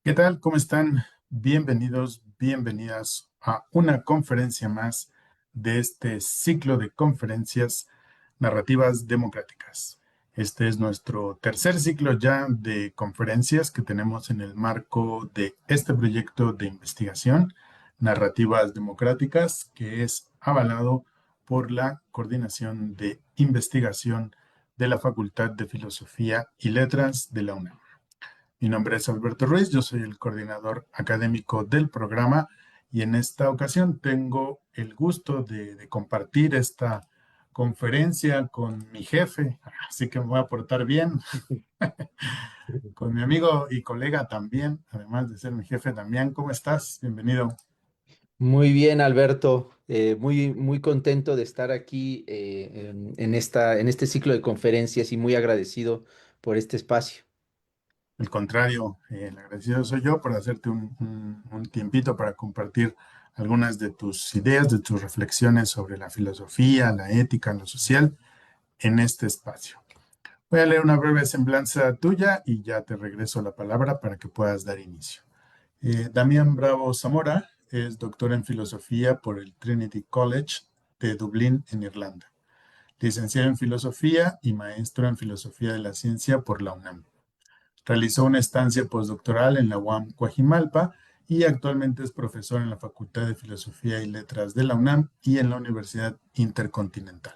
¿Qué tal? ¿Cómo están? Bienvenidos, bienvenidas a una conferencia más de este ciclo de conferencias narrativas democráticas. Este es nuestro tercer ciclo ya de conferencias que tenemos en el marco de este proyecto de investigación, Narrativas Democráticas, que es avalado por la Coordinación de Investigación de la Facultad de Filosofía y Letras de la UNAM. Mi nombre es Alberto Ruiz, yo soy el coordinador académico del programa y en esta ocasión tengo el gusto de compartir esta conferencia con mi jefe, así que me voy a portar bien, con mi amigo y colega también, además de ser mi jefe también. ¿Cómo estás? Bienvenido. Muy bien, Alberto. Muy contento de estar aquí en este ciclo de conferencias y muy agradecido por este espacio. Al contrario, el agradecido soy yo por hacerte un tiempito para compartir algunas de tus ideas, de tus reflexiones sobre la filosofía, la ética, lo social en este espacio. Voy a leer una breve semblanza tuya y ya te regreso la palabra para que puedas dar inicio. Damián Bravo Zamora es doctor en filosofía por el Trinity College de Dublín, en Irlanda. Licenciado en filosofía y maestro en filosofía de la ciencia por la UNAM. Realizó una estancia postdoctoral en la UAM Coajimalpa y actualmente es profesor en la Facultad de Filosofía y Letras de la UNAM y en la Universidad Intercontinental.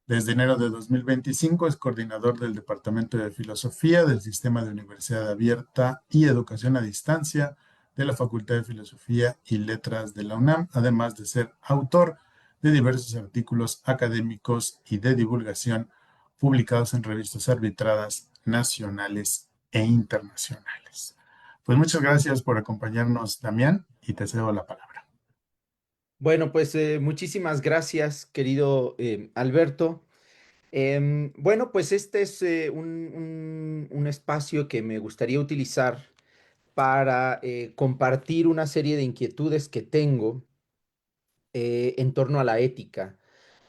Desde enero de 2025 es coordinador del Departamento de Filosofía del Sistema de Universidad Abierta y Educación a Distancia de la Facultad de Filosofía y Letras de la UNAM, además de ser autor de diversos artículos académicos y de divulgación publicados en revistas arbitradas nacionales e internacionales. Pues muchas gracias por acompañarnos, Damián, y te cedo la palabra. Bueno, pues muchísimas gracias, querido Alberto. Bueno, pues este es un espacio que me gustaría utilizar para compartir una serie de inquietudes que tengo en torno a la ética.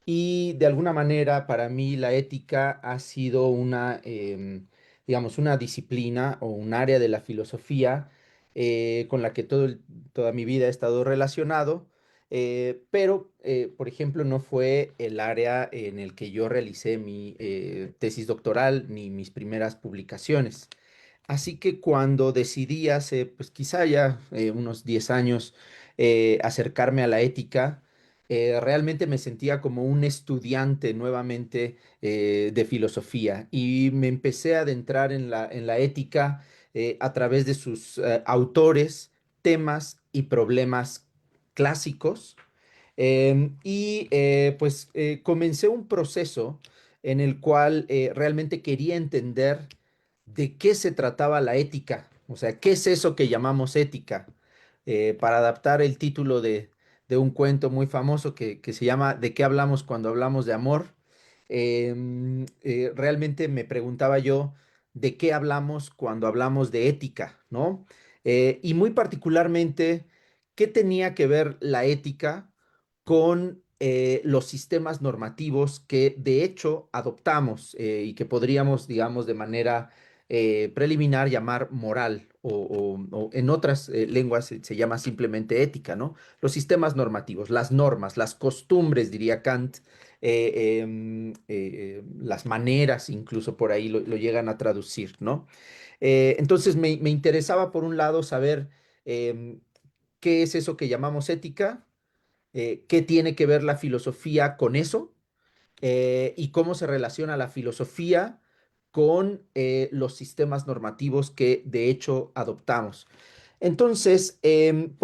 Y de alguna manera, para mí, la ética ha sido digamos, una disciplina o un área de la filosofía con la que toda mi vida he estado relacionado, pero, por ejemplo, no fue el área en el que yo realicé mi tesis doctoral ni mis primeras publicaciones. Así que cuando decidí hace, pues quizá ya unos 10 años, acercarme a la ética, realmente me sentía como un estudiante nuevamente de filosofía y me empecé a adentrar en la ética a través de sus autores, temas y problemas clásicos. Pues comencé un proceso en el cual realmente quería entender de qué se trataba la ética, o sea, qué es eso que llamamos ética. Para adaptar el título de un cuento muy famoso que se llama ¿De qué hablamos cuando hablamos de amor? Realmente me preguntaba yo de qué hablamos cuando hablamos de ética, ¿no? Y muy particularmente, ¿qué tenía que ver la ética con los sistemas normativos que de hecho adoptamos y que podríamos, digamos, de manera preliminar llamar moral o en otras lenguas se llama simplemente ética, ¿no? Los sistemas normativos, las normas, las costumbres, diría Kant, las maneras, incluso por ahí lo llegan a traducir, ¿no? Entonces me interesaba, por un lado, saber qué es eso que llamamos ética, qué tiene que ver la filosofía con eso y cómo se relaciona la filosofía con los sistemas normativos que de hecho adoptamos. Entonces, lo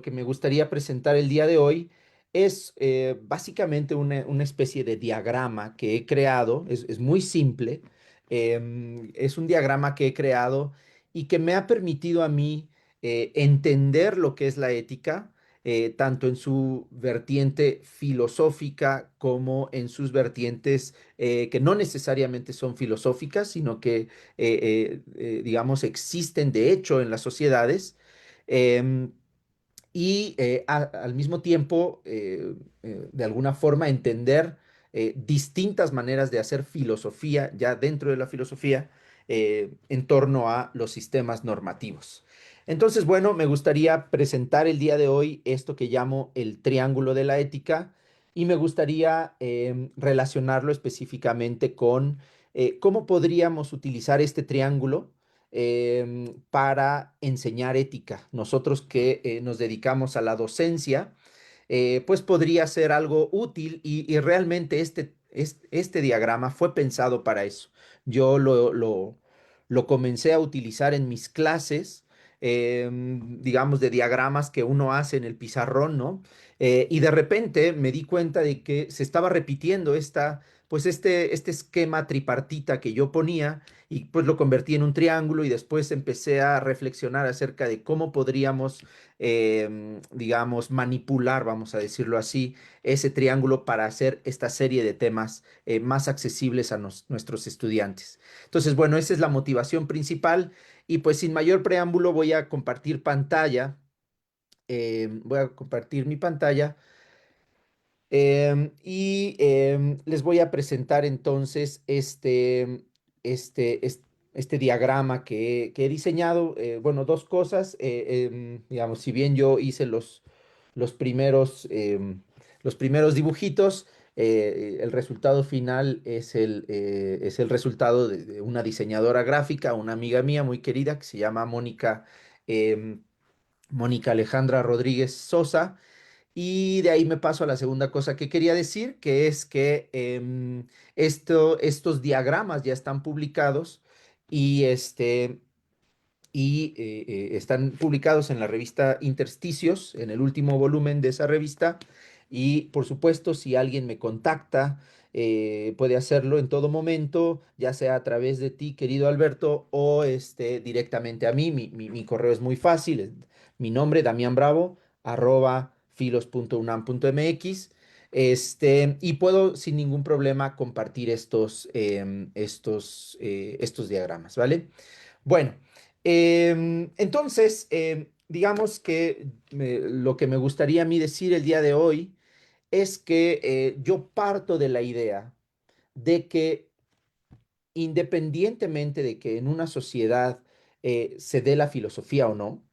que me gustaría presentar el día de hoy es básicamente una especie de diagrama que he creado, es muy simple, es un diagrama que he creado y que me ha permitido a mí entender lo que es la ética, tanto en su vertiente filosófica como en sus vertientes que no necesariamente son filosóficas, sino que digamos, existen de hecho en las sociedades. em, Al mismo tiempo, de alguna forma, entender distintas maneras de hacer filosofía ya dentro de la filosofía en torno a los sistemas normativos. Entonces, bueno, me gustaría presentar el día de hoy esto que llamo el triángulo de la ética y me gustaría relacionarlo específicamente con cómo podríamos utilizar este triángulo para enseñar ética. Nosotros que nos dedicamos a la docencia, pues podría ser algo útil y realmente este diagrama fue pensado para eso. Yo lo comencé a utilizar en mis clases, digamos, de diagramas que uno hace en el pizarrón, ¿no? Y de repente me di cuenta de que se estaba repitiendo pues este esquema tripartita que yo ponía y pues lo convertí en un triángulo y después empecé a reflexionar acerca de cómo podríamos, digamos, manipular, vamos a decirlo así, ese triángulo para hacer esta serie de temas más accesibles a nuestros estudiantes. Entonces, bueno, esa es la motivación principal y pues sin mayor preámbulo voy a compartir pantalla. Voy a compartir mi pantalla les voy a presentar entonces este diagrama que he diseñado. Bueno, dos cosas. Digamos, si bien yo hice los los primeros dibujitos, el resultado final es el resultado de una diseñadora gráfica, una amiga mía muy querida que se llama em, Mónica Alejandra Rodríguez Sosa. Y de ahí me paso a la segunda cosa que quería decir, que es que estos diagramas ya están publicados y, están publicados en la revista Intersticios, en el último volumen de esa revista. Y por supuesto, si alguien me contacta, puede hacerlo en todo momento, ya sea a través de ti, querido Alberto, o directamente a mí. Mi correo es muy fácil, es mi nombre, Damián Bravo, @filos.unam.mx. Y puedo sin ningún problema compartir estos diagramas, ¿vale? Bueno, entonces, digamos que lo que me gustaría a mí decir el día de hoy es que yo parto de la idea de que independientemente de que en una sociedad se dé la filosofía o no,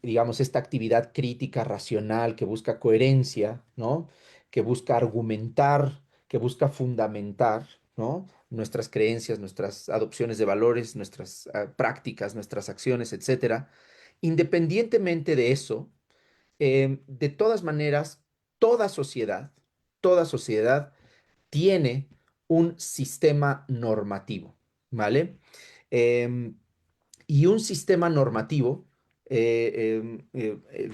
digamos, esta actividad crítica, racional, que busca coherencia, ¿no? Que busca argumentar, que busca fundamentar, ¿no? Nuestras creencias, nuestras adopciones de valores, nuestras prácticas, nuestras acciones, etcétera. Independientemente de eso, de todas maneras, toda sociedad, toda sociedad tiene un sistema normativo, ¿vale? Em, y un sistema normativo,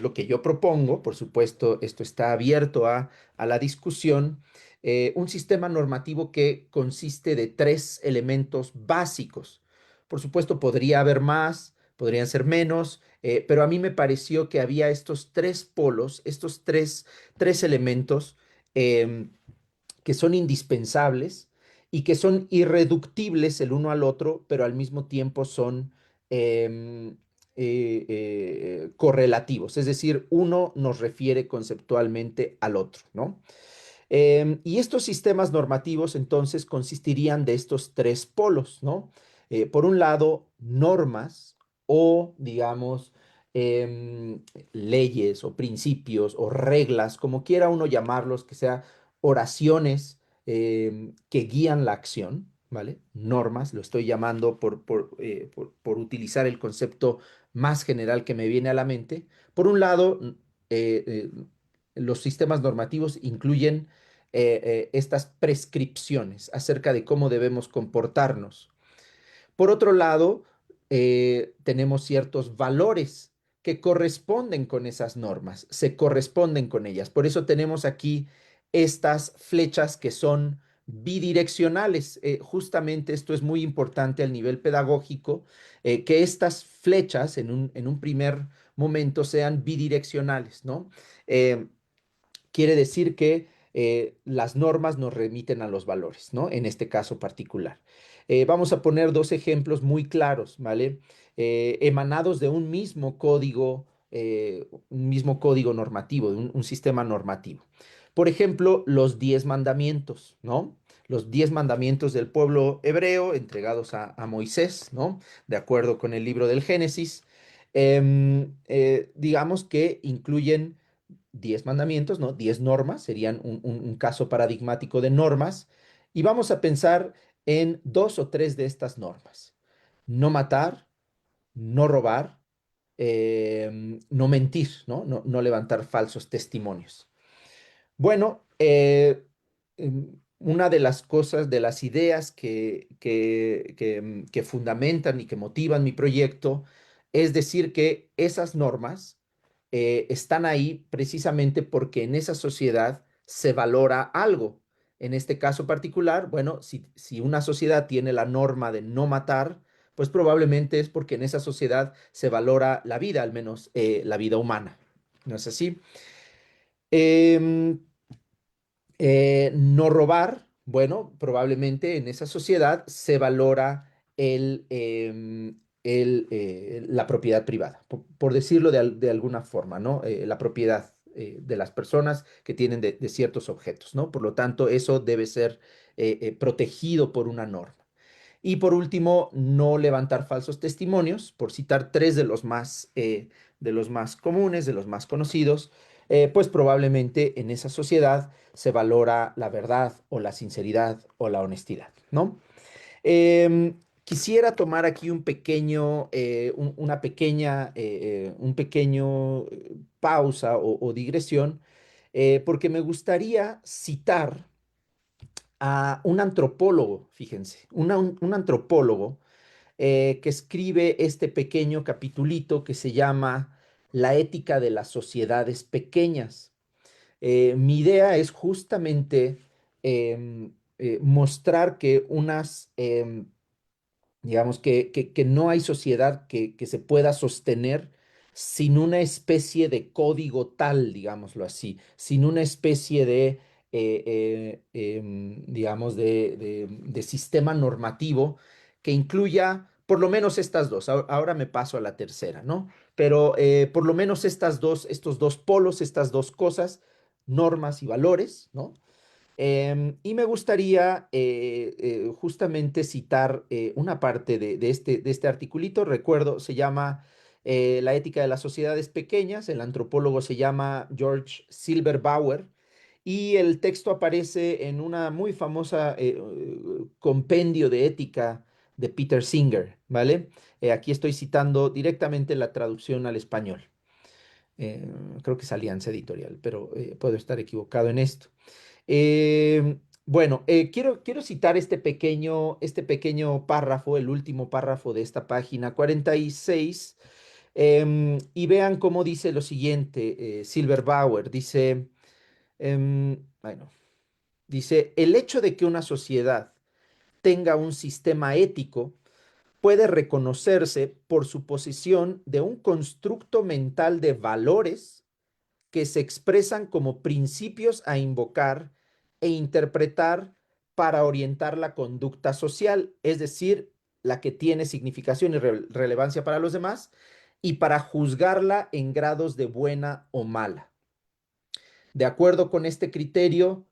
lo que yo propongo, por supuesto, esto está abierto a la discusión, un sistema normativo que consiste de tres elementos básicos. Por supuesto, podría haber más, podrían ser menos, pero a mí me pareció que había estos tres polos, tres elementos em, que son indispensables y que son irreductibles el uno al otro, pero al mismo tiempo son em, correlativos, es decir, uno nos refiere conceptualmente al otro, ¿no? Y estos sistemas normativos entonces consistirían de estos tres polos, ¿no? Por un lado, normas o, digamos, em, leyes o principios o reglas, como quiera uno llamarlos, que sea oraciones que guían la acción, ¿vale? Normas, lo estoy llamando por utilizar el concepto más general que me viene a la mente. Por un lado, eh, eh, los sistemas normativos incluyen estas prescripciones acerca de cómo debemos comportarnos. Por otro lado, tenemos ciertos valores que corresponden con esas normas, se corresponden con ellas. Por eso tenemos aquí estas flechas que son bidireccionales. Justamente esto es muy importante al nivel pedagógico, que estas flechas en un primer momento sean bidireccionales, ¿no? Eh, Quiere decir que las normas nos remiten a los valores, ¿no? En este caso particular. Vamos a poner dos ejemplos muy claros, ¿vale? Emanados de un mismo código normativo, de un sistema normativo. Por ejemplo, los 10 mandamientos, ¿no? los 10 mandamientos del pueblo hebreo entregados a Moisés, ¿no? De acuerdo con el libro del Génesis. Digamos que incluyen 10 mandamientos, ¿no? 10 normas, serían un caso paradigmático de normas. Y vamos a pensar en dos o tres de estas normas. No matar, no robar, no mentir, ¿no? No levantar falsos testimonios. Bueno, una de las cosas, de las ideas que fundamentan y que motivan mi proyecto es decir que esas normas están ahí precisamente porque en esa sociedad se valora algo. En este caso particular, bueno, si una sociedad tiene la norma de no matar, pues probablemente es porque en esa sociedad se valora la vida, al menos la vida humana. ¿No es así? Em, no robar, bueno, probablemente en esa sociedad se valora la propiedad privada, por decirlo de alguna forma, ¿no? La propiedad de las personas que tienen de ciertos objetos, ¿no? Por lo tanto, eso debe ser protegido por una norma. Y por último, no levantar falsos testimonios, por citar tres de los más comunes, de los más conocidos, pues probablemente en esa sociedad se valora la verdad o la sinceridad o la honestidad, ¿no? Quisiera tomar aquí un pequeño, una pequeña, un pequeño pausa o digresión, porque me gustaría citar a un antropólogo, fíjense, un antropólogo que escribe este pequeño capitulito que se llama La ética de las sociedades pequeñas. Mi idea es justamente mostrar que digamos que no hay sociedad que se pueda sostener sin una especie de código tal, digámoslo así, sin una especie digamos, de sistema normativo que incluya por lo menos estas dos. Ahora me paso a la tercera, ¿no? Pero por lo menos estos dos polos, estas dos cosas, normas y valores, ¿no? Y me gustaría justamente citar una parte de este articulito. Recuerdo, se llama La ética de las sociedades pequeñas. El antropólogo se llama George Silberbauer. Y el texto aparece en una muy famosa compendio de ética de Peter Singer, ¿vale? Aquí estoy citando directamente la traducción al español. Eh, Creo que es Alianza Editorial, pero puedo estar equivocado en esto. Bueno, quiero citar este pequeño párrafo, el último párrafo de esta página 46, y vean cómo dice lo siguiente, Silberbauer, bueno, dice, el hecho de que una sociedad tenga un sistema ético puede reconocerse por su posición de un constructo mental de valores que se expresan como principios a invocar e interpretar para orientar la conducta social, es decir, la que tiene significación y relevancia para los demás, y para juzgarla en grados de buena o mala. De acuerdo con este criterio,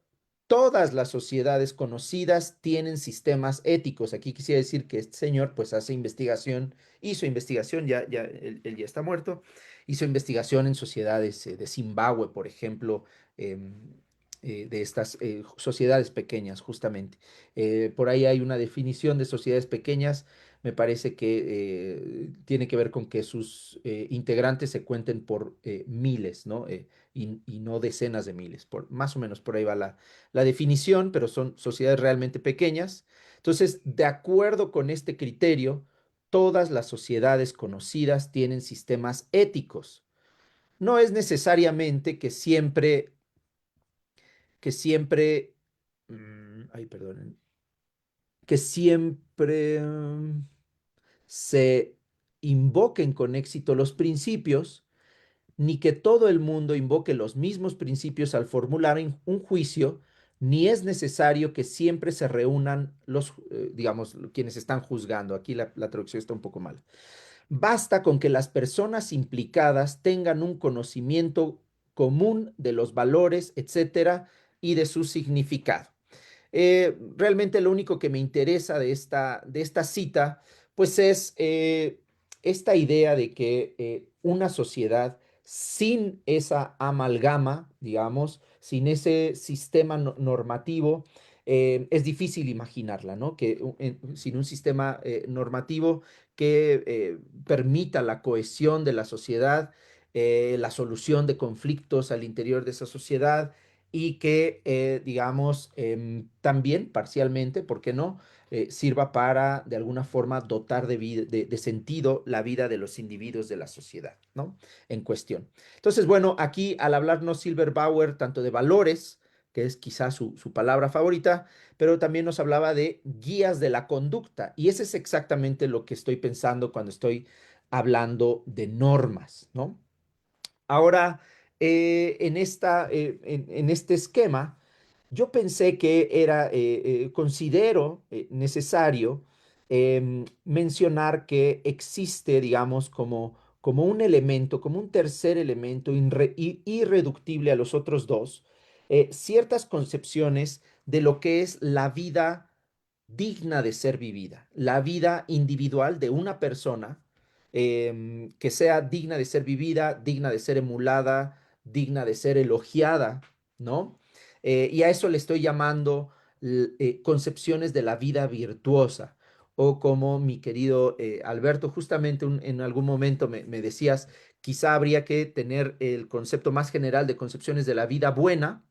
todas las sociedades conocidas tienen sistemas éticos. Aquí quisiera decir que este señor pues hace investigación, hizo investigación, él ya está muerto, hizo investigación en sociedades de Zimbabue, por ejemplo, de estas sociedades pequeñas, justamente. Por ahí hay una definición de sociedades pequeñas, me parece que tiene que ver con que sus integrantes se cuenten por miles, ¿no? Y no decenas de miles. Más o menos por ahí va la definición, pero son sociedades realmente pequeñas. Entonces, de acuerdo con este criterio, todas las sociedades conocidas tienen sistemas éticos. No es necesariamente que siempre, ay, perdonen, que siempre se invoquen con éxito los principios, ni que todo el mundo invoque los mismos principios al formular un juicio, ni es necesario que siempre se reúnan digamos, quienes están juzgando. Aquí la traducción está un poco mal. Basta con que las personas implicadas tengan un conocimiento común de los valores, etcétera, y de su significado. Realmente lo único que me interesa de esta cita, pues es esta idea de que una sociedad sin esa amalgama, digamos, sin ese sistema normativo, es difícil imaginarla, ¿no? Que sin un sistema normativo que permita la cohesión de la sociedad, la solución de conflictos al interior de esa sociedad y que, digamos, también parcialmente, ¿por qué no? Sirva para, de alguna forma, dotar de sentido la vida de los individuos de la sociedad, ¿no? En cuestión. Entonces, bueno, aquí al hablarnos Silver Bauer, tanto de valores, que es quizás su palabra favorita, pero también nos hablaba de guías de la conducta. Y ese es exactamente lo que estoy pensando cuando estoy hablando de normas, ¿no? Ahora, en este esquema, yo pensé que considero necesario mencionar que existe, digamos, como un elemento, como un tercer elemento irreductible a los otros dos, ciertas concepciones de lo que es la vida digna de ser vivida, la vida individual de una persona que sea digna de ser vivida, digna de ser emulada, digna de ser elogiada, ¿no? Y a eso le estoy llamando concepciones de la vida virtuosa. O como mi querido Alberto, justamente en algún momento me decías, quizá habría que tener el concepto más general de concepciones de la vida buena,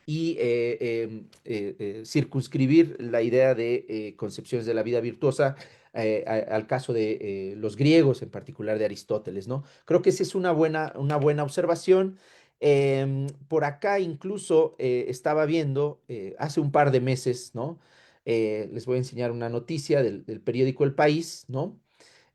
y circunscribir la idea de concepciones de la vida virtuosa al caso de los griegos, en particular de Aristóteles, ¿no? Creo que esa es una buena observación. Por acá incluso estaba viendo hace un par de meses, ¿no? Les voy a enseñar una noticia del periódico El País, ¿no?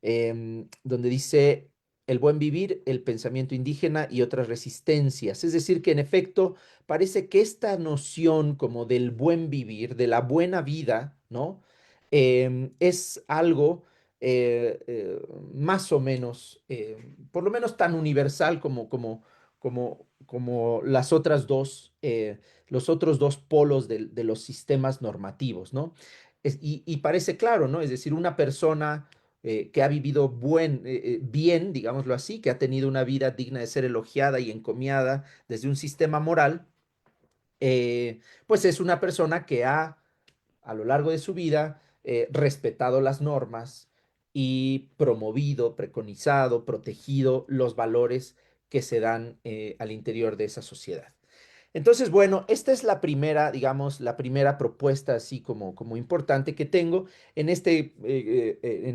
Donde dice el buen vivir, el pensamiento indígena y otras resistencias. Es decir, que en efecto parece que esta noción como del buen vivir, de la buena vida, ¿no? Es algo más o menos, por lo menos tan universal como los otros dos polos de los sistemas normativos, ¿no? Y parece claro, ¿no? Es decir, una persona que ha vivido bien, digámoslo así, que ha tenido una vida digna de ser elogiada y encomiada desde un sistema moral, pues es una persona que a lo largo de su vida, respetado las normas y promovido, preconizado, protegido los valores que se dan al interior de esa sociedad. Entonces, bueno, esta es la primera, digamos, la primera propuesta así como importante que tengo. En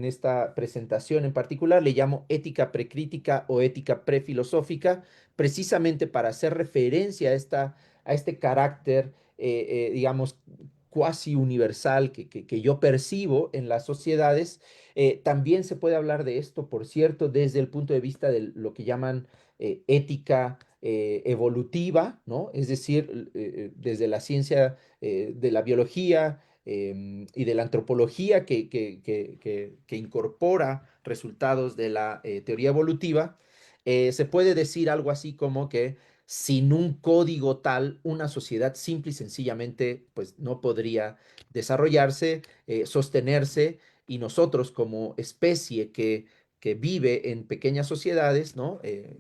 esta presentación en particular le llamo ética precrítica o ética prefilosófica, precisamente para hacer referencia a este carácter, digamos, cuasi universal que yo percibo en las sociedades. También se puede hablar de esto, por cierto, desde el punto de vista de lo que llaman ética evolutiva, ¿no? Es decir, desde la ciencia de la biología y de la antropología que incorpora resultados de la teoría evolutiva, se puede decir algo así como que sin un código tal, una sociedad simple y sencillamente pues no podría desarrollarse, sostenerse, y nosotros como especie que vive en pequeñas sociedades, ¿no? Eh,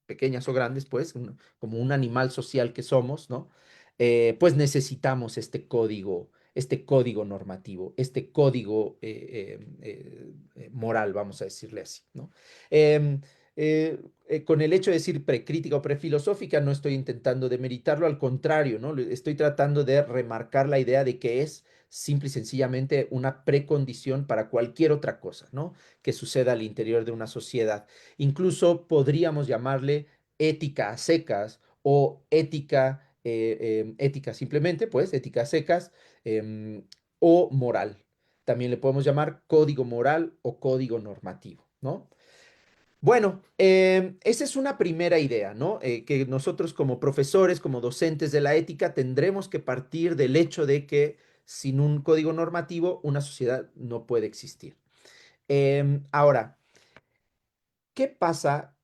Pequeñas o grandes, pues, como un animal social que somos, ¿no? Pues necesitamos este código normativo, este código moral, vamos a decirle así, ¿no? Em, con el hecho de decir precrítica o prefilosófica, no estoy intentando demeritarlo, al contrario, ¿no? Estoy tratando de remarcar la idea de que es simple y sencillamente una precondición para cualquier otra cosa, ¿no? Que suceda al interior de una sociedad. Incluso podríamos llamarle ética a secas o ética simplemente, pues, ética a secas o moral. También le podemos llamar código moral o código normativo, ¿no? Bueno, esa es una primera idea, ¿no? Que nosotros como profesores, como docentes de la ética, tendremos que partir del hecho de que sin un código normativo, una sociedad no puede existir. Ahora, ¿qué pasa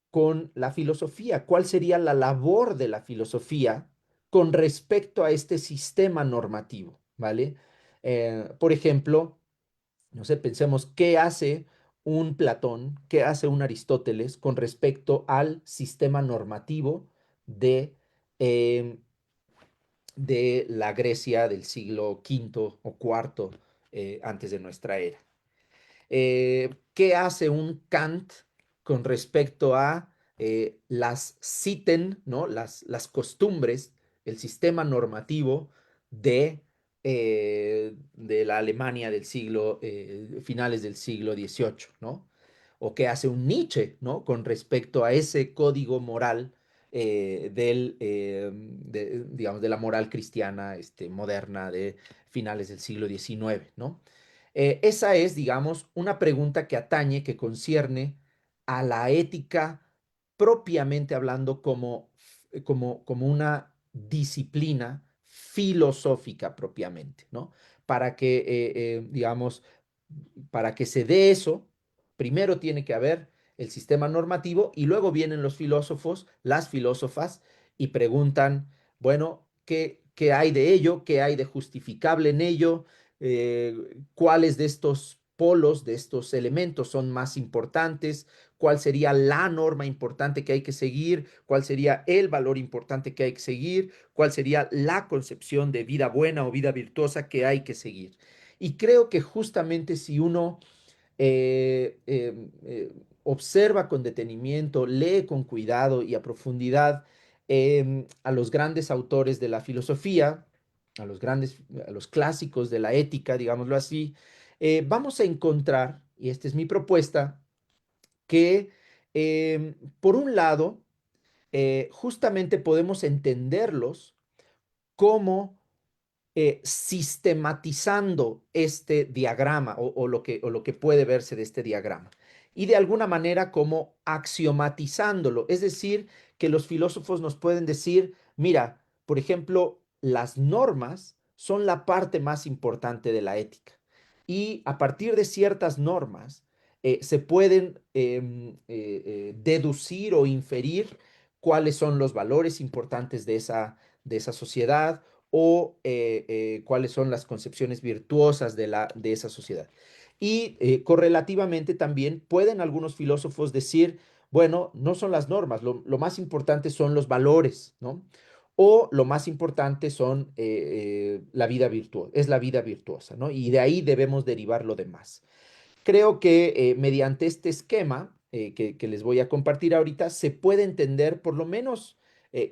con la filosofía? ¿Cuál sería la labor de la filosofía con respecto a este sistema normativo, ¿vale? Por ejemplo, no sé, pensemos qué hace un Platón, qué hace un Aristóteles con respecto al sistema normativo de, eh, de la Grecia del siglo quinto o cuarto antes de nuestra era. ¿Qué hace un Kant con respecto a las sitten, ¿no? Las costumbres, el sistema normativo de la Alemania del siglo, finales del siglo XVIII, ¿no? O qué hace un Nietzsche, ¿no? Con respecto a ese código moral digamos, de la moral cristiana moderna de finales del siglo XIX, ¿no? Esa es, digamos, una pregunta que atañe, que concierne a la ética propiamente hablando como una disciplina filosófica propiamente, ¿no? Para que, digamos, para que se dé eso, primero tiene que haber el sistema normativo y luego vienen los filósofos, las filósofas y preguntan, bueno, ¿qué hay de ello? ¿Qué hay de justificable en ello? ¿Cuáles de estos polos, de estos elementos son más importantes? ¿Cuál sería la norma importante que hay que seguir? ¿Cuál sería el valor importante que hay que seguir? ¿Cuál sería la concepción de vida buena o vida virtuosa que hay que seguir? Y creo que justamente si uno eh, eh, eh, observa con detenimiento, lee con cuidado y a profundidad a los grandes autores de la filosofía, a los clásicos de la ética, digámoslo así, vamos a encontrar, y esta es mi propuesta, que por un lado, justamente podemos entenderlos como sistematizando este diagrama o lo que puede verse de este diagrama. Y de alguna manera como axiomatizándolo. Es decir, que los filósofos nos pueden decir, mira, por ejemplo, las normas son la parte más importante de la ética. Y a partir de ciertas normas se pueden deducir o inferir cuáles son los valores importantes de esa sociedad o cuáles son las concepciones virtuosas de esa sociedad. Y correlativamente también pueden algunos filósofos decir, bueno, no son las normas, lo más importante son los valores, ¿no? O lo más importante son la vida virtuosa, es la vida virtuosa, ¿no? Y de ahí debemos derivar lo demás. Creo que mediante este esquema que les voy a compartir ahorita, se puede entender por lo menos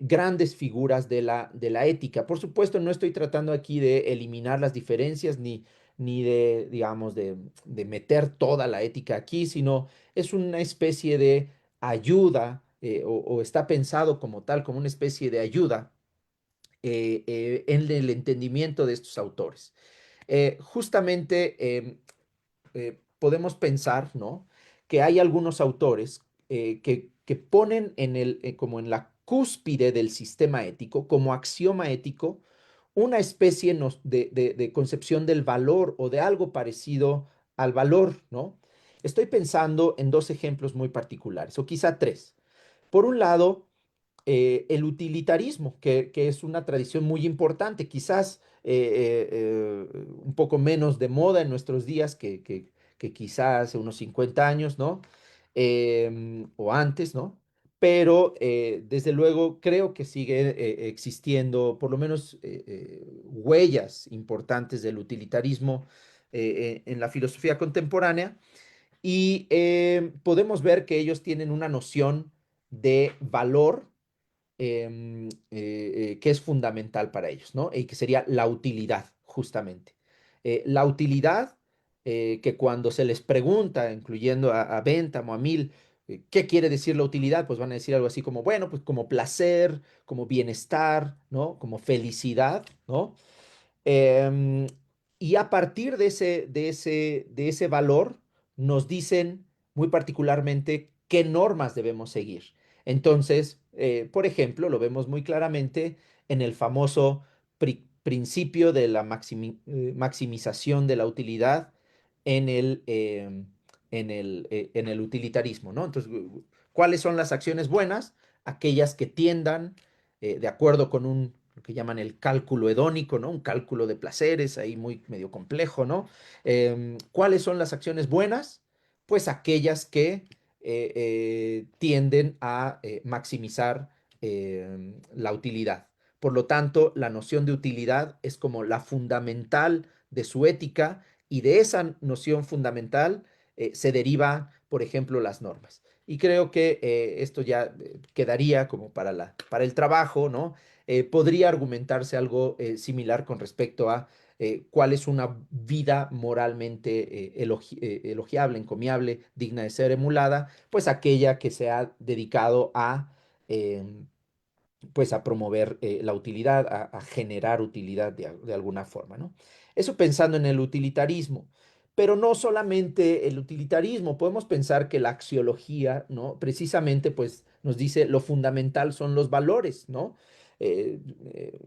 grandes figuras de la ética. Por supuesto, no estoy tratando aquí de eliminar las diferencias ni de, digamos, de meter toda la ética aquí, sino es una especie de ayuda o está pensado como tal, como una especie de ayuda en el entendimiento de estos autores. Justamente podemos pensar, ¿no? Que hay algunos autores que ponen como en la cúspide del sistema ético, como axioma ético, una especie de concepción del valor o de algo parecido al valor, ¿no? Estoy pensando en dos ejemplos muy particulares, o quizá tres. Por un lado, el utilitarismo, que es una tradición muy importante, quizás un poco menos de moda en nuestros días que quizás hace unos 50 años, ¿no? O antes, ¿no? Pero desde luego creo que sigue existiendo por lo menos huellas importantes del utilitarismo en la filosofía contemporánea y podemos ver que ellos tienen una noción de valor que es fundamental para ellos, ¿no? Y que sería la utilidad, justamente. La utilidad que cuando se les pregunta, incluyendo a Bentham o a Mill, ¿qué quiere decir la utilidad? Pues van a decir algo así como, bueno, pues como placer, como bienestar, ¿no? Como felicidad, ¿no? Em, y a partir de ese valor, nos dicen muy particularmente qué normas debemos seguir. Entonces, por ejemplo, lo vemos muy claramente en el famoso principio de la maximización de la utilidad en en el utilitarismo, ¿no? Entonces, ¿cuáles son las acciones buenas? Aquellas que tiendan, de acuerdo con un lo que llaman el cálculo hedónico, ¿no? Un cálculo de placeres ahí muy medio complejo, ¿no? ¿Cuáles son las acciones buenas? Pues aquellas que tienden a maximizar la utilidad. Por lo tanto, la noción de utilidad es como la fundamental de su ética y de esa noción fundamental se deriva, por ejemplo, las normas. Y creo que esto ya quedaría como para para el trabajo, ¿no? Podría argumentarse algo similar con respecto a cuál es una vida moralmente elogiable, encomiable, digna de ser emulada, pues aquella que se ha dedicado a pues a promover la utilidad, a generar utilidad de alguna forma, ¿no? Eso pensando en el utilitarismo. Pero no solamente el utilitarismo, podemos pensar que la axiología, ¿no? Precisamente, pues nos dice lo fundamental son los valores, ¿no? Eh, eh,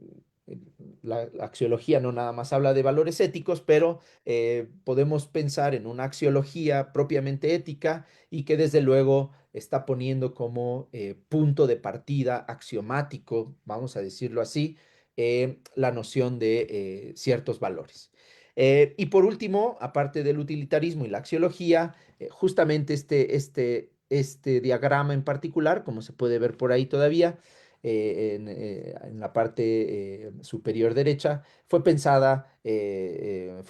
la axiología no nada más habla de valores éticos, pero podemos pensar en una axiología propiamente ética y que desde luego está poniendo como punto de partida axiomático, vamos a decirlo así, la noción de ciertos valores. Y por último, aparte del utilitarismo y la axiología, justamente este diagrama en particular, como se puede ver por ahí todavía, en la parte superior derecha, fue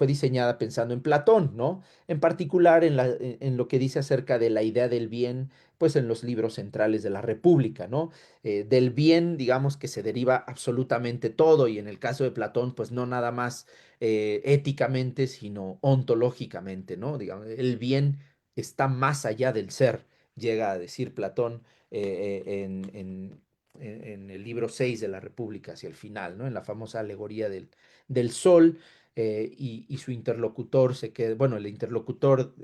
diseñada pensando en Platón, ¿no? En particular en lo que dice acerca de la idea del bien, pues en los libros centrales de la República, ¿no? Del bien, digamos que se deriva absolutamente todo y en el caso de Platón, pues no nada más éticamente, sino ontológicamente, ¿no? Digamos, el bien está más allá del ser, llega a decir Platón en el libro 6 de la República, hacia el final, ¿no? En la famosa alegoría del sol y su interlocutor se queda, bueno, el interlocutor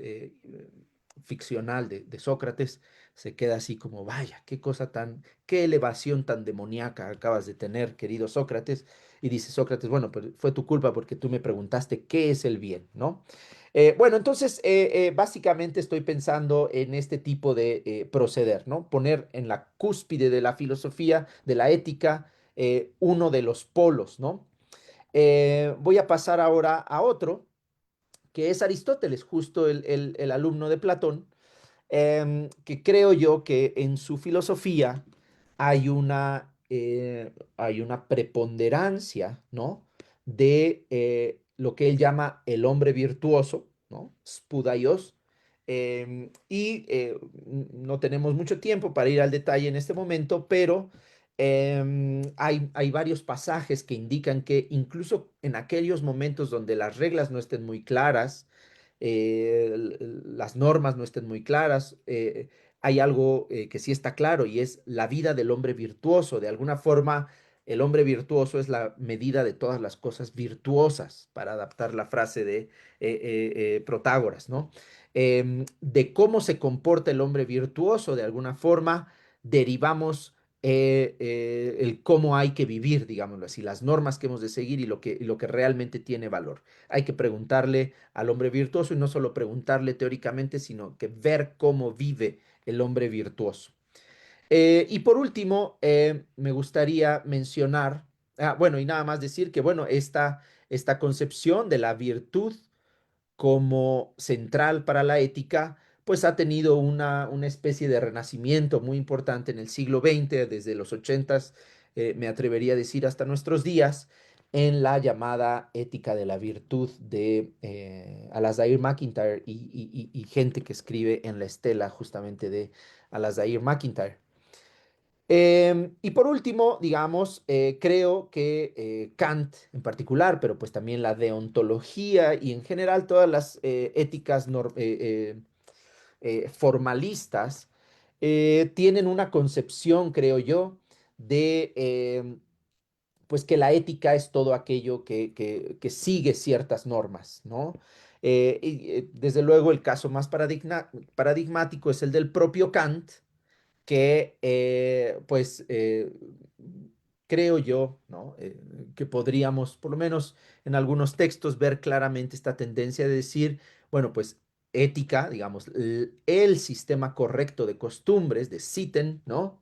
ficcional de Sócrates se queda así como, vaya, qué cosa tan, qué elevación tan demoníaca acabas de tener, querido Sócrates. Y dice Sócrates, bueno, pero fue tu culpa porque tú me preguntaste qué es el bien, ¿no? Bueno, entonces, básicamente estoy pensando en este tipo de proceder, ¿no? Poner en la cúspide de la filosofía, de la ética, uno de los polos, ¿no? Voy a pasar ahora a otro, que es Aristóteles, justo el alumno de Platón, que creo yo que en su filosofía hay una preponderancia, ¿no? De lo que él llama el hombre virtuoso, ¿no? Spudaios. No tenemos mucho tiempo para ir al detalle en este momento, pero hay varios pasajes que indican que incluso en aquellos momentos donde las reglas no estén muy claras, las normas no estén muy claras, hay algo que sí está claro y es la vida del hombre virtuoso. De alguna forma, el hombre virtuoso es la medida de todas las cosas virtuosas, para adaptar la frase de Protágoras, ¿no? De cómo se comporta el hombre virtuoso, de alguna forma, derivamos el cómo hay que vivir, digámoslo así, las normas que hemos de seguir y lo que realmente tiene valor. Hay que preguntarle al hombre virtuoso y no solo preguntarle teóricamente, sino que ver cómo vive el hombre virtuoso. Y por último, me gustaría mencionar, bueno, y nada más decir que, bueno, esta concepción de la virtud como central para la ética, pues ha tenido una especie de renacimiento muy importante en el siglo XX, desde los ochentas, me atrevería a decir hasta nuestros días, en la llamada ética de la virtud de Alasdair MacIntyre y gente que escribe en la estela justamente de Alasdair MacIntyre. Y por último, digamos, creo que Kant en particular, pero pues también la deontología y en general todas las éticas formalistas tienen una concepción, creo yo, de pues que la ética es todo aquello que sigue ciertas normas, ¿no? Desde luego el caso más paradigmático es el del propio Kant, que pues creo yo, ¿no? Que podríamos, por lo menos en algunos textos, ver claramente esta tendencia de decir, bueno, pues ética, digamos, el sistema correcto de costumbres, de Sitten, ¿no?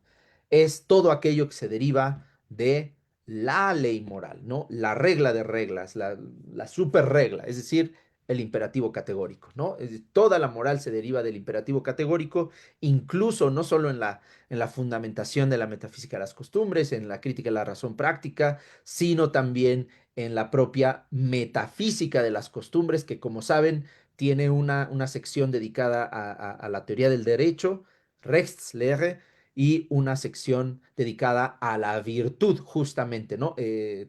Es todo aquello que se deriva de la ley moral, ¿no? La regla de reglas, la super regla, es decir, el imperativo categórico, ¿no? Es decir, toda la moral se deriva del imperativo categórico, incluso no solo en la fundamentación de la metafísica de las costumbres, en la crítica de la razón práctica, sino también en la propia metafísica de las costumbres, que como saben, tiene una sección dedicada a la teoría del derecho, Rechtslehre, y una sección dedicada a la virtud, justamente, ¿no?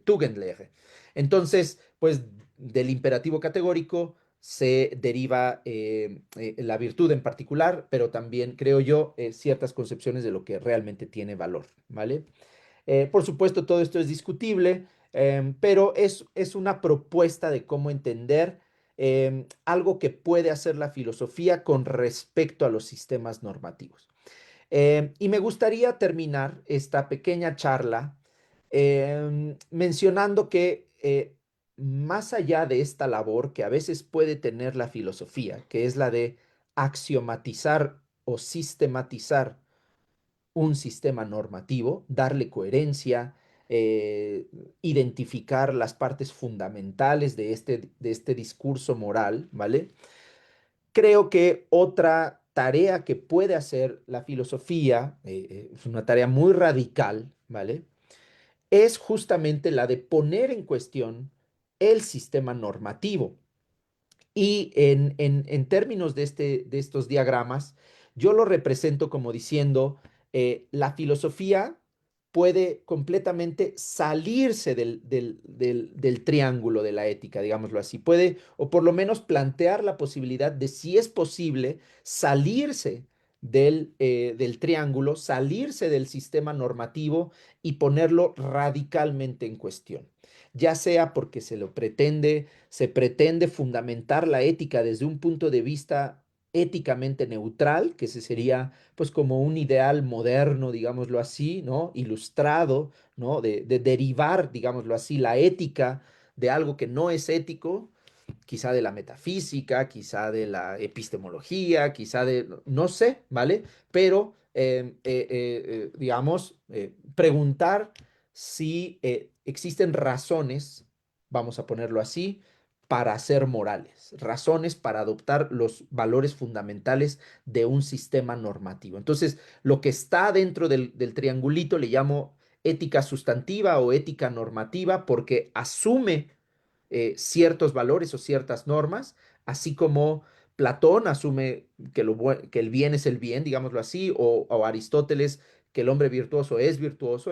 Tugendlehre. Entonces, pues del imperativo categórico se deriva la virtud en particular, pero también, creo yo, ciertas concepciones de lo que realmente tiene valor, ¿vale? Por supuesto, todo esto es discutible, pero es una propuesta de cómo entender algo que puede hacer la filosofía con respecto a los sistemas normativos. Y me gustaría terminar esta pequeña charla mencionando que más allá de esta labor que a veces puede tener la filosofía, que es la de axiomatizar o sistematizar un sistema normativo, darle coherencia, eh, identificar las partes fundamentales de este discurso moral, ¿vale? Creo que otra tarea que puede hacer la filosofía, es una tarea muy radical, ¿vale? Es justamente la de poner en cuestión el sistema normativo. Y en términos de estos diagramas, yo lo represento como diciendo, la filosofía puede completamente salirse del triángulo de la ética, digámoslo así. Puede, o por lo menos plantear la posibilidad de si es posible salirse del triángulo, salirse del sistema normativo y ponerlo radicalmente en cuestión, ya sea porque se pretende fundamentar la ética desde un punto de vista éticamente neutral, que ese sería pues como un ideal moderno, digámoslo así, ¿no? Ilustrado, ¿no? De derivar, digámoslo así, la ética de algo que no es ético, quizá de la metafísica, quizá de la epistemología, quizá de, no sé, ¿vale? Pero, digamos, preguntar si existen razones, vamos a ponerlo así, para ser morales, razones para adoptar los valores fundamentales de un sistema normativo. Entonces, lo que está dentro del triangulito le llamo ética sustantiva o ética normativa porque asume ciertos valores o ciertas normas, así como Platón asume que el bien es el bien, digámoslo así, o Aristóteles que el hombre virtuoso es virtuoso,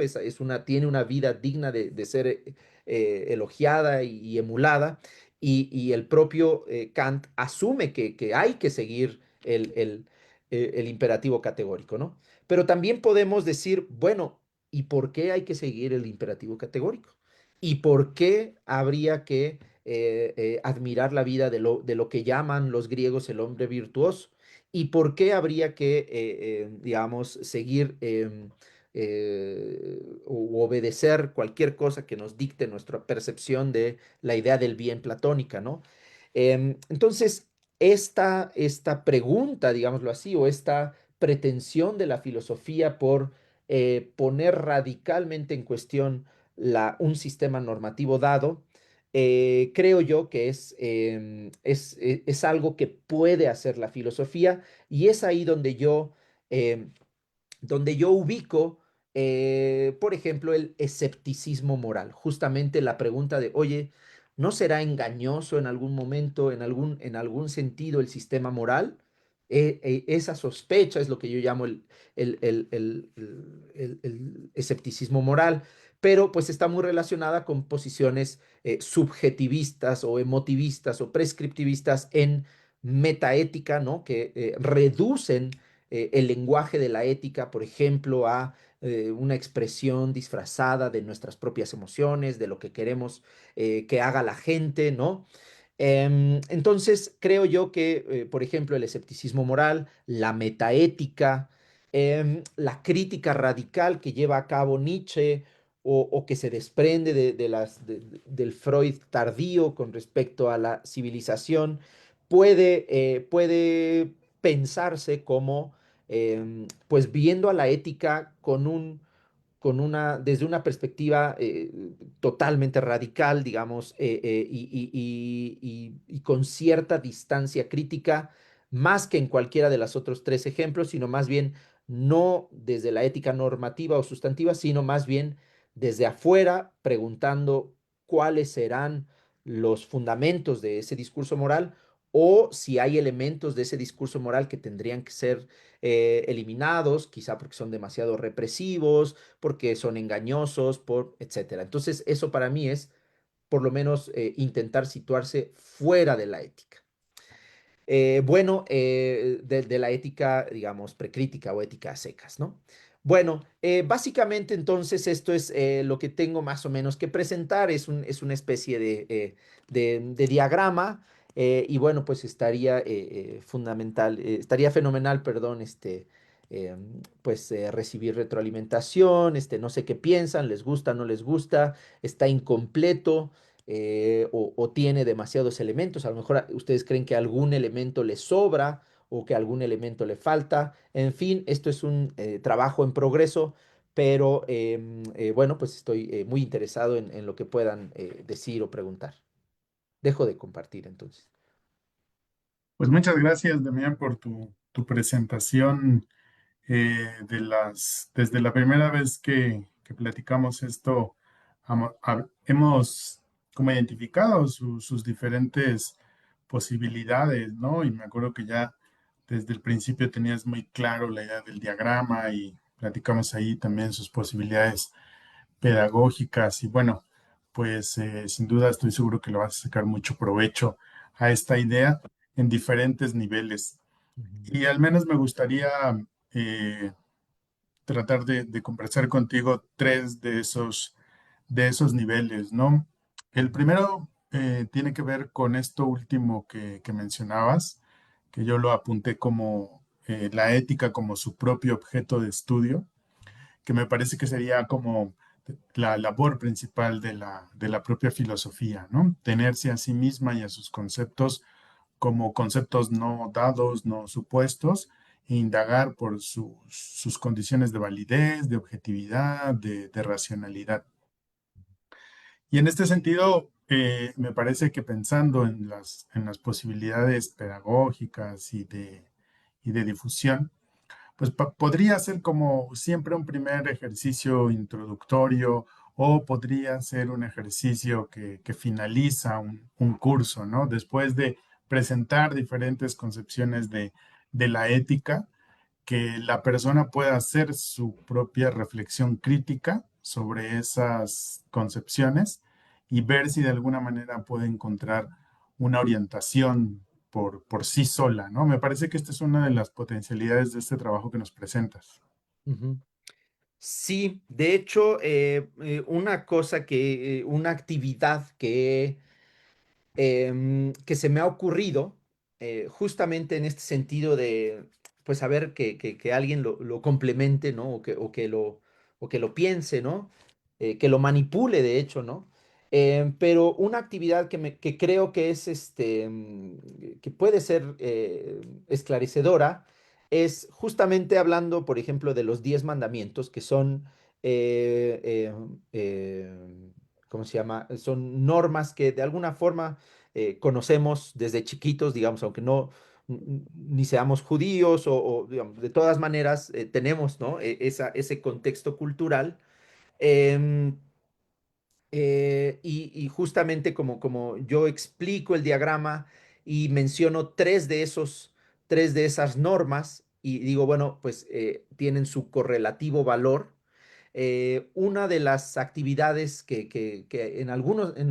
tiene una vida digna de ser elogiada y emulada, y el propio Kant asume que hay que seguir el imperativo categórico, ¿no? Pero también podemos decir, bueno, ¿y por qué hay que seguir el imperativo categórico? ¿Y por qué habría que admirar la vida de lo que llaman los griegos el hombre virtuoso? ¿Y por qué habría que, digamos, seguir o obedecer cualquier cosa que nos dicte nuestra percepción de la idea del bien platónica, ¿no? Entonces, esta pregunta, digámoslo así, o esta pretensión de la filosofía por poner radicalmente en cuestión un sistema normativo dado, creo yo que es algo que puede hacer la filosofía y es ahí em, donde yo ubico, por ejemplo, el escepticismo moral. Justamente la pregunta de, oye, ¿no será engañoso en algún momento, en algún sentido, el sistema moral? Esa sospecha es lo que yo llamo el escepticismo moral, pero pues está muy relacionada con posiciones subjetivistas o emotivistas o prescriptivistas en metaética, ¿no? Que reducen el lenguaje de la ética, por ejemplo, a una expresión disfrazada de nuestras propias emociones, de lo que queremos que haga la gente, ¿no? Entonces, creo yo que, por ejemplo, el escepticismo moral, la metaética, la crítica radical que lleva a cabo Nietzsche o que se desprende del Freud tardío con respecto a la civilización, puede pensarse como pues viendo a la ética desde una perspectiva totalmente radical, digamos, y con cierta distancia crítica, más que en cualquiera de los otros tres ejemplos, sino más bien no desde la ética normativa o sustantiva, sino más bien desde afuera, preguntando cuáles serán los fundamentos de ese discurso moral o si hay elementos de ese discurso moral que tendrían que ser eliminados, quizá porque son demasiado represivos, porque son engañosos, etcétera. Entonces, eso para mí es, por lo menos, intentar situarse fuera de la ética. Bueno, de la ética, digamos, precrítica o ética a secas, ¿no? Bueno, básicamente entonces esto es lo que tengo más o menos que presentar, es una especie de diagrama y bueno, pues estaría estaría fenomenal, perdón, eh, pues recibir retroalimentación, no sé qué piensan, les gusta, no les gusta, está incompleto o tiene demasiados elementos. A lo mejor ustedes creen que algún elemento les sobra o que algún elemento le falta. En fin, esto es un trabajo en progreso, pero bueno, pues estoy muy interesado en lo que puedan decir o preguntar. Dejo de compartir entonces. Pues muchas gracias, Damián, por tu presentación desde la primera vez que platicamos esto, hemos como identificado sus diferentes posibilidades, ¿no? Y me acuerdo que ya desde el principio tenías muy claro la idea del diagrama y platicamos ahí también sus posibilidades pedagógicas y bueno, pues sin duda estoy seguro que le vas a sacar mucho provecho a esta idea en diferentes niveles. Ujú, Y al menos me gustaría eh, tratar de conversar contigo tres de esos niveles, ¿no? El ujú, primero tiene que ver con esto último que mencionabas, que yo lo apunté como la ética como su propio objeto de estudio, que me parece que sería como la labor principal de la propia filosofía, ¿no? Tenerse a sí misma y a sus conceptos como conceptos no dados, no supuestos, e indagar por sus condiciones de validez, de objetividad, de racionalidad. Y en este sentido, me parece que pensando en las posibilidades pedagógicas y de difusión, pues podría ser como siempre un primer ejercicio introductorio o podría ser un ejercicio que finaliza un curso, ¿no? Después de presentar diferentes concepciones de la ética, que la persona pueda hacer su propia reflexión crítica sobre esas concepciones y ver si de alguna manera puede encontrar una orientación por sí sola, ¿no? Me parece que esta es una de las potencialidades de este trabajo que nos presentas. ujú. Sí, de hecho, una cosa una actividad que se me ha ocurrido, justamente en este sentido de, pues, saber que alguien lo complemente, ¿no? O que lo piense, ¿no? Que lo manipule, de hecho, ¿no? Pero una actividad que creo que es, que puede ser esclarecedora, es justamente hablando, por ejemplo, de los 10 mandamientos, que son eh, eh, eh, ¿cómo se llama? Son normas que de alguna forma conocemos desde chiquitos, digamos, aunque no ni seamos judíos digamos, de todas maneras tenemos, ¿no? Ese contexto cultural. Em, y justamente como yo explico el diagrama y menciono tres de esas normas y digo, bueno, pues tienen su correlativo valor. Una de las actividades que en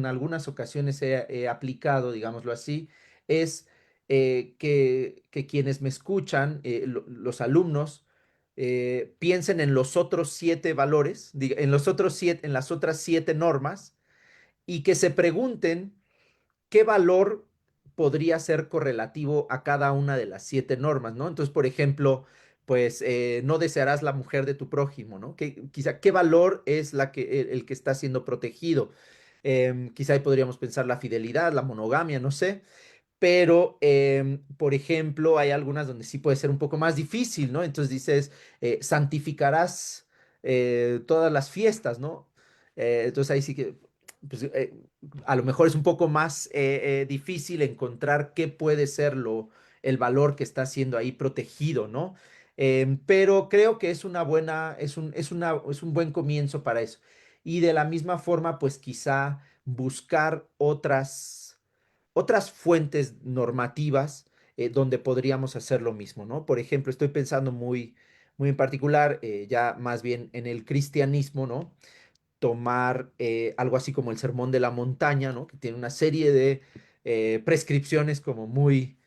algunas ocasiones he aplicado, digámoslo así, es que quienes me escuchan, los alumnos, piensen en los otros 7 valores, en los otros 7, en las otras 7 normas, y que se pregunten qué valor podría ser correlativo a cada una de las 7 normas, ¿no? Entonces, por ejemplo, pues no desearás la mujer de tu prójimo, ¿no? Quizá, ¿qué valor es el que está siendo protegido? Quizá ahí podríamos pensar la fidelidad, la monogamia, no sé. Pero, por ejemplo, hay algunas donde sí puede ser un poco más difícil, ¿no? Entonces dices, santificarás todas las fiestas, ¿no? Entonces ahí sí que, pues, a lo mejor es un poco más difícil encontrar qué puede ser el valor que está siendo ahí protegido, ¿no? Pero creo que es una buena, es un buen comienzo para eso. Y de la misma forma, pues quizá buscar otras fuentes normativas donde podríamos hacer lo mismo, ¿no? Por ejemplo, estoy pensando muy en particular, ya más bien en el cristianismo, ¿no? Tomar algo así como el Sermón de la Montaña, ¿no? Que tiene una serie de prescripciones como muy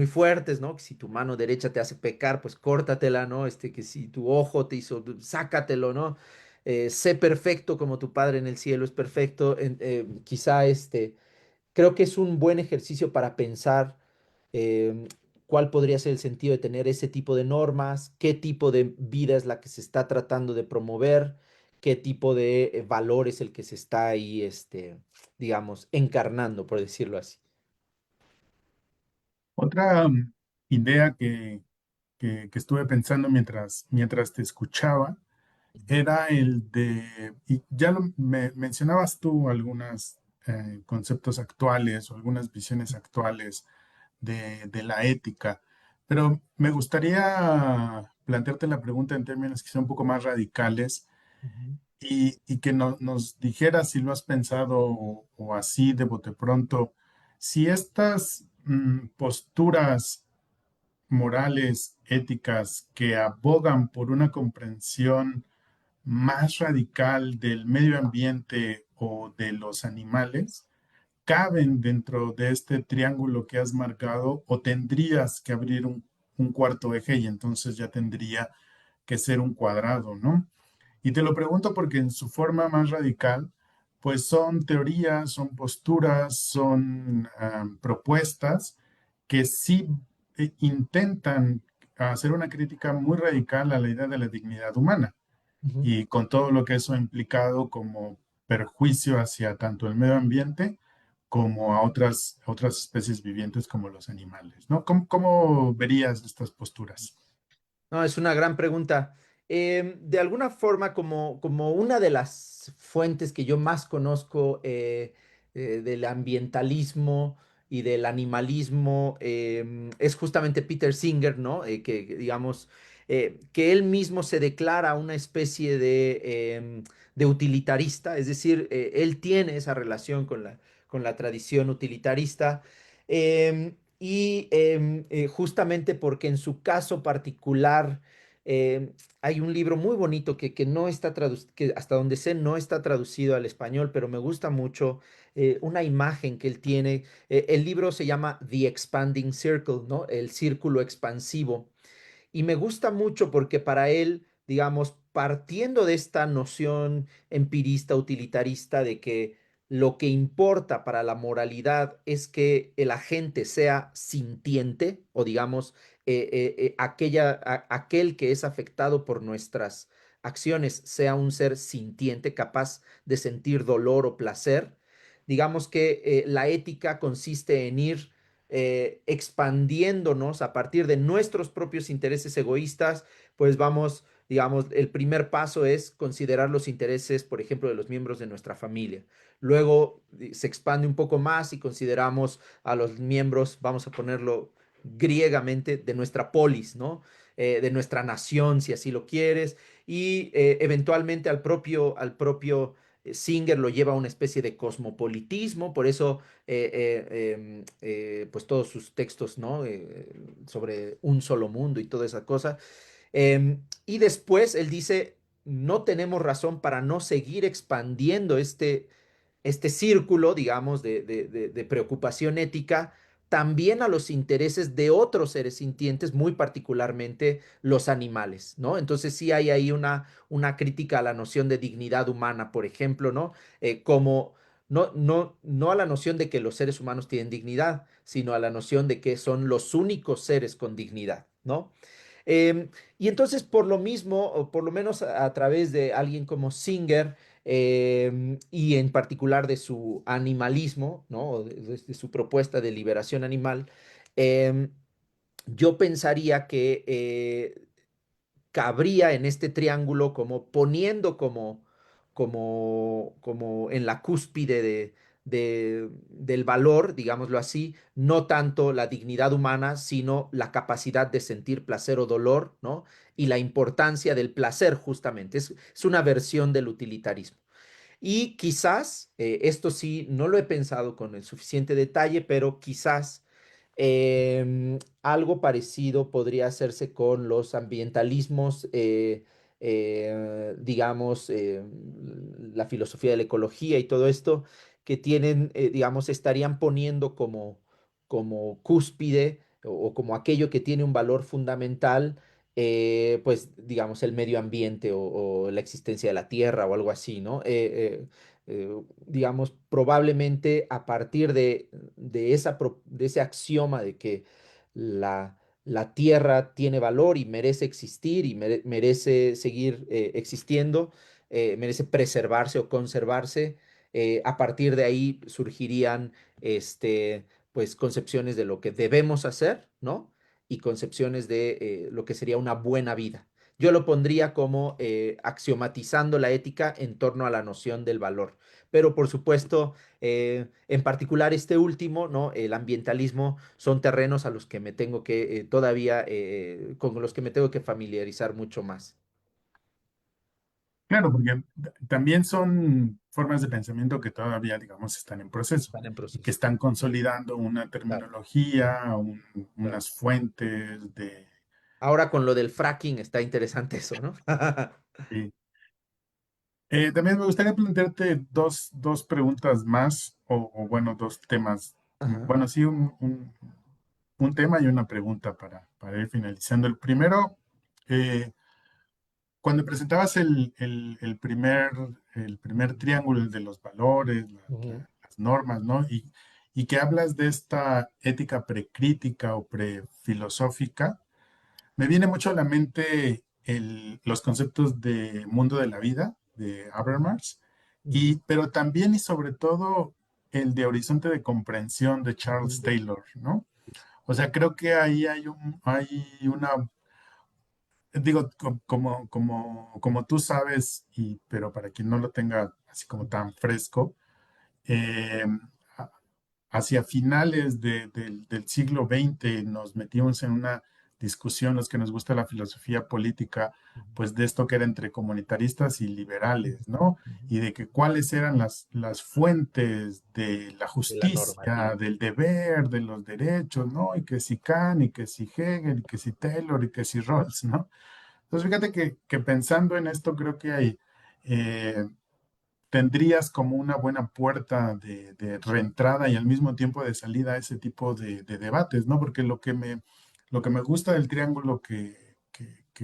fuertes, ¿no? Que si tu mano derecha te hace pecar, pues córtatela, ¿no? Que si tu ojo te hizo, sácatelo, ¿no? Sé perfecto como tu Padre en el cielo es perfecto. Quizá creo que es un buen ejercicio para pensar cuál podría ser el sentido de tener ese tipo de normas, qué tipo de vida es la que se está tratando de promover, qué tipo de valor es el que se está ahí, digamos, encarnando, por decirlo así. Otra idea que estuve pensando mientras te escuchaba era el de, y ya mencionabas tú algunos conceptos actuales o algunas visiones actuales de la ética, pero me gustaría plantearte la pregunta en términos que sean un poco más radicales Ujú, y que nos dijeras si lo has pensado o así de bote pronto, si estas posturas morales, éticas que abogan por una comprensión más radical del medio ambiente o de los animales, caben dentro de este triángulo que has marcado o tendrías que abrir un cuarto eje y entonces ya tendría que ser un cuadrado, ¿no? Y te lo pregunto porque en su forma más radical, pues son teorías, son posturas, son propuestas que sí intentan hacer una crítica muy radical a la idea de la dignidad humana ujú. y con todo lo que eso ha implicado como perjuicio hacia tanto el medio ambiente como a otras especies vivientes como los animales, ¿no? ¿Cómo verías estas posturas? No, es una gran pregunta. De alguna forma, como una de las fuentes que yo más conozco del ambientalismo y del animalismo es justamente Peter Singer, ¿no? Digamos, que él mismo se declara una especie de utilitarista, es decir, él tiene esa relación con la tradición utilitarista. Justamente porque en su caso particular hay un libro muy bonito que no está traducido, que hasta donde sé no está traducido al español, pero me gusta mucho una imagen que él tiene. El libro se llama The Expanding Circle, ¿no? El círculo expansivo. Y me gusta mucho porque para él, digamos, partiendo de esta noción empirista, utilitarista, de que lo que importa para la moralidad es que el agente sea sintiente o digamos, aquel que es afectado por nuestras acciones sea un ser sintiente, capaz de sentir dolor o placer. Digamos que la ética consiste en ir expandiéndonos a partir de nuestros propios intereses egoístas, pues vamos, digamos, el primer paso es considerar los intereses, por ejemplo, de los miembros de nuestra familia. Luego se expande un poco más y consideramos a los miembros, vamos a ponerlo griegamente, de nuestra polis, ¿no? De nuestra nación, si así lo quieres, y eventualmente al propio Singer lo lleva a una especie de cosmopolitismo, por eso pues todos sus textos, ¿no? Sobre un solo mundo y toda esa cosa. Y después él dice, no tenemos razón para no seguir expandiendo este círculo, digamos, de preocupación ética también a los intereses de otros seres sintientes, muy particularmente los animales, ¿no? Entonces sí hay ahí una crítica a la noción de dignidad humana, por ejemplo, ¿no? Como no a la noción de que los seres humanos tienen dignidad, sino a la noción de que son los únicos seres con dignidad, ¿no? Em, y entonces, por lo mismo, o por lo menos a través de alguien como Singer, y en particular de su animalismo, ¿no? O de su propuesta de liberación animal, em, yo pensaría que cabría en este triángulo como poniendo como en la cúspide del valor, digámoslo así, no tanto la dignidad humana, sino la capacidad de sentir placer o dolor, ¿no? Y la importancia del placer, justamente. Es una versión del utilitarismo. Y quizás, esto sí, no lo he pensado con el suficiente detalle, pero quizás algo parecido podría hacerse con los ambientalismos, digamos, la filosofía de la ecología y todo esto, que tienen, digamos, estarían poniendo como cúspide o como aquello que tiene un valor fundamental, pues, digamos, el medio ambiente o la existencia de la tierra o algo así, ¿no? Digamos, probablemente a partir de ese axioma de que la tierra tiene valor y merece existir y merece seguir existiendo, merece preservarse o conservarse, a partir de ahí surgirían pues, concepciones de lo que debemos hacer, ¿no? Y concepciones de lo que sería una buena vida. Yo lo pondría como axiomatizando la ética en torno a la noción del valor. Pero por supuesto, en particular este último, ¿no? El ambientalismo son terrenos a los que me tengo que todavía, con los que me tengo que familiarizar mucho más. Claro, porque también son formas de pensamiento que todavía, digamos, están en proceso Están en y que proceso. están consolidando una Claro, terminología, claro. unas fuentes de... Ahora con lo del fracking está interesante eso, ¿no? Sí. También me gustaría plantearte dos preguntas más, bueno, dos temas. Ajá. Bueno, sí, un tema y una pregunta para ir finalizando. El primero, eh, cuando presentabas el primer triángulo, el de los valores, Ujú, las normas, ¿no? Y que hablas de esta ética precrítica o prefilosófica, me viene mucho a la mente los conceptos de mundo de la vida de Habermas, ujú, pero también y sobre todo el de horizonte de comprensión de Charles ujú. Taylor, ¿no? O sea, creo que ahí hay una, digo, como tú sabes, pero para quien no lo tenga así como tan fresco, eh, a- hacia finales del siglo XX nos metimos en una discusión, los que nos gusta la filosofía política, pues de esto que era entre comunitaristas y liberales, ¿no? Y de que cuáles eran las fuentes de la De la justicia, normativa. del deber, de los derechos, ¿no? Y que si Kant, y que si Hegel, y que si Taylor, y que si Rawls, ¿no? Entonces, fíjate que pensando en esto, creo que eh, tendrías como una buena puerta de reentrada y al mismo tiempo de salida a ese tipo de debates, ¿no? Porque lo que me gusta del triángulo que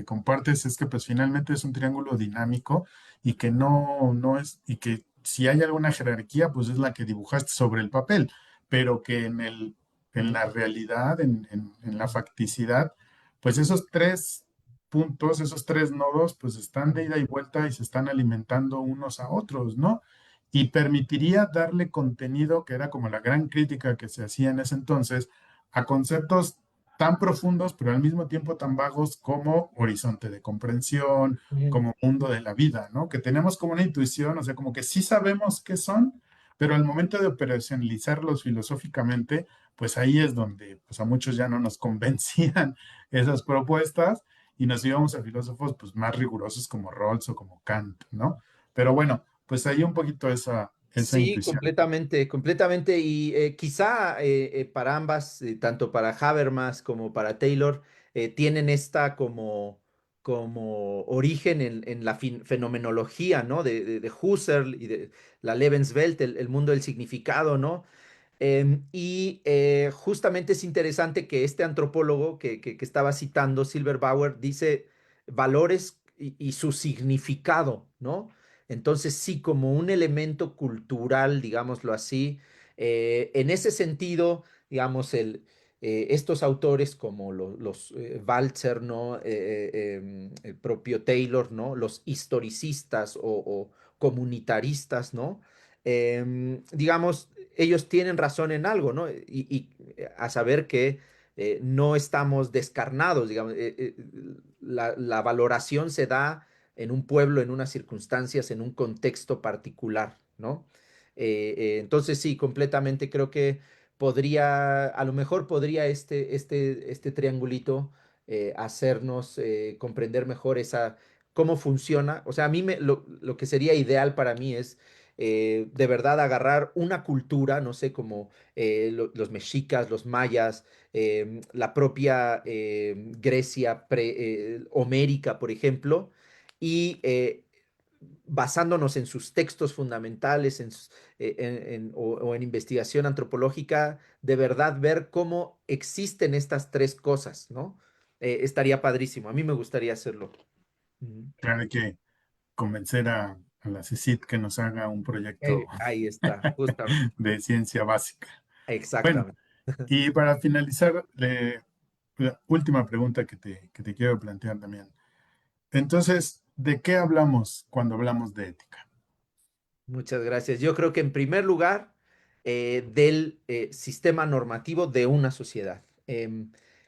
compartes es que pues finalmente es un triángulo dinámico y que no es, y que si hay alguna jerarquía, pues es la que dibujaste sobre el papel, pero que en la realidad, en la facticidad, pues esos tres puntos, esos tres nodos, pues están de ida y vuelta y se están alimentando unos a otros, ¿no? Y permitiría darle contenido, que era como la gran crítica que se hacía en ese entonces, a conceptos tan profundos, pero al mismo tiempo tan vagos como horizonte de comprensión, Ujú. como mundo de la vida, ¿no? Que tenemos como una intuición, o sea, como que sí sabemos qué son, pero al momento de operacionalizarlos filosóficamente, pues ahí es donde pues a muchos ya no nos convencían esas propuestas y nos íbamos a filósofos pues más rigurosos como Rawls o como Kant, ¿no? Pero bueno, pues ahí un poquito esa Sí, intuición. completamente, completamente. Y quizá para ambas, tanto para Habermas como para Taylor, tienen esta como origen en la fenomenología, ¿no? De Husserl y de la Lebenswelt, el mundo del significado, ¿no? Y justamente es interesante que este antropólogo que estaba citando, Silberbauer, dice valores y su significado, ¿no? Entonces sí, como un elemento cultural, digámoslo así, en ese sentido, digamos, estos autores como los Walzer, ¿no? El propio Taylor, ¿no? Los historicistas o comunitaristas, ¿no? Digamos, ellos tienen razón en algo, ¿no? Y a saber que no estamos descarnados, digamos, la valoración se da en un pueblo, en unas circunstancias, en un contexto particular, ¿no? Entonces sí, completamente creo que a lo mejor podría este triangulito hacernos comprender mejor cómo funciona. O sea, lo que sería ideal para mí es de verdad agarrar una cultura, no sé, como los mexicas, los mayas, la propia Grecia homérica, por ejemplo, y basándonos en sus textos fundamentales o en investigación antropológica, de verdad ver cómo existen estas tres cosas, ¿no? Estaría padrísimo. A mí me gustaría hacerlo. Ujú. Claro, hay que convencer a la CECIT que nos haga un proyecto Ahí está, justamente. de ciencia básica. Bueno, Exactamente. y para finalizar, la última pregunta que te quiero plantear también. Entonces, ¿de qué hablamos cuando hablamos de ética? Muchas gracias. Yo creo que en primer lugar, del sistema normativo de una sociedad.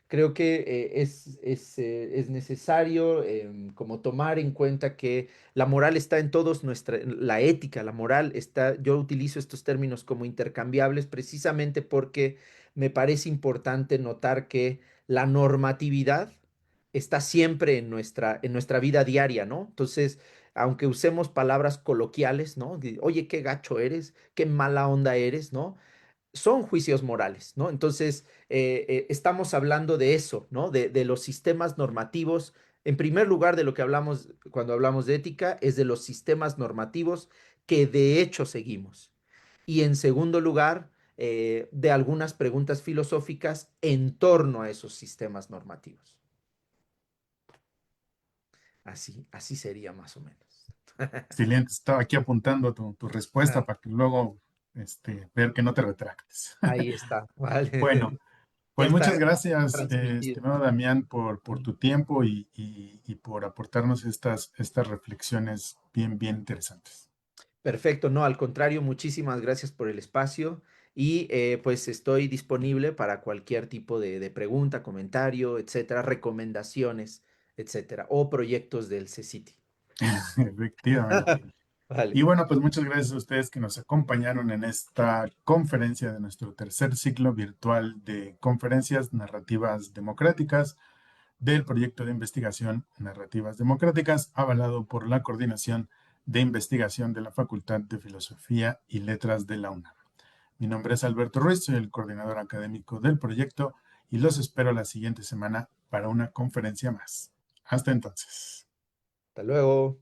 Creo que es necesario como tomar en cuenta que la moral está en todos la ética, la moral está, yo utilizo estos términos como intercambiables precisamente porque me parece importante notar que la normatividad está siempre en nuestra vida diaria, ¿no? Entonces, aunque usemos palabras coloquiales, ¿no? Oye, qué gacho eres, qué mala onda eres, ¿no? Son juicios morales, ¿no? Entonces, estamos hablando de eso, ¿no? De los sistemas normativos. En primer lugar, de lo que hablamos cuando hablamos de ética es de los sistemas normativos que de hecho seguimos. Y en segundo lugar, de algunas preguntas filosóficas en torno a esos sistemas normativos. Así sería más o menos. Excelente, estaba aquí apuntando tu respuesta para que luego ver que no te retractes. Ahí está, Bueno, vale. Ya pues muchas está gracias, transmitido. estimado Damián, por Mm. tu tiempo y por aportarnos estas reflexiones bien interesantes. Perfecto, no, al contrario, muchísimas gracias por el espacio y pues estoy disponible para cualquier tipo de pregunta, comentario, etcétera, recomendaciones, etcétera, o proyectos del CCT. Efectivamente. Y Vale, bueno, pues muchas gracias a ustedes que nos acompañaron en esta conferencia de nuestro tercer ciclo virtual de conferencias narrativas democráticas del proyecto de investigación Narrativas Democráticas, avalado por la Coordinación de Investigación de la Facultad de Filosofía y Letras de la UNAM. Mi nombre es Alberto Ruiz, soy el coordinador académico del proyecto y los espero la siguiente semana para una conferencia más. Hasta entonces. hasta luego.